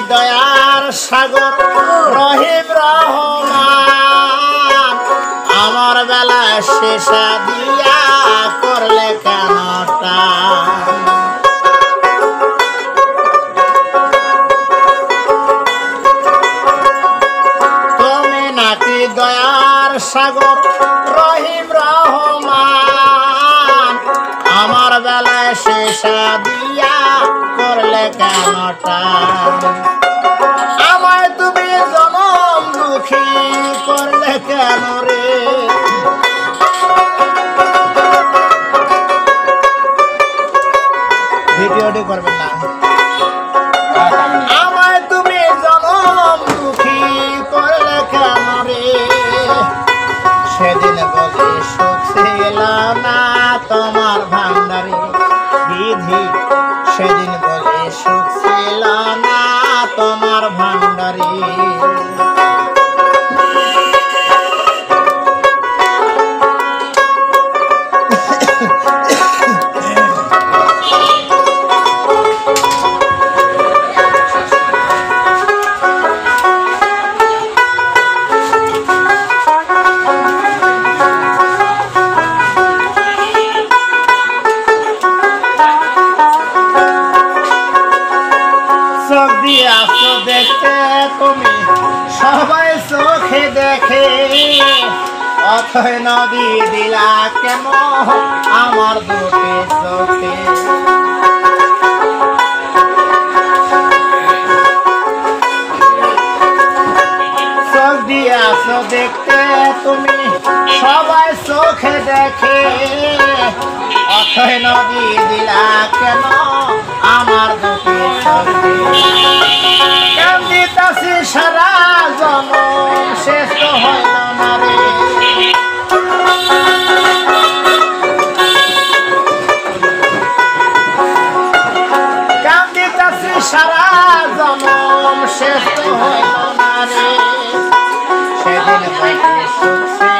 দয়ার সাগর রহিম রহমান আমার বেলা শেষা দিয়া করলে কেনটা তুমি নাকি দয়ার সাগর রহিম রহমান আমার বেলায় শেষা দিয়া করলে কেনটা আমায় তুমি জনম দুঃখী করলে কেন রে ভিডিওটি করবেন না আমায় তুমি জনম দুঃখী করলে কেন রে সেদিন বলে সুখ ছিল না তোমার ভান্ডারে বিধি সেদিন বলে সুখ ছিল না তোমার ভান্ডারে দেখতে তুমি সবাই চোখে দেখে অথয় নদী দিলা কেন আমার দুটি চোখে চোখ দিয়াছ দেখতে তুমি সবাই চোখে দেখে অথয় নদী দিলা কেন আমার দুটি চোখে কান্দিতাছি সারা জনম শেষ তো হইল না রে কান্দিতাছি সারা জনম শেষ তো হইল না রে সেদিন সুখ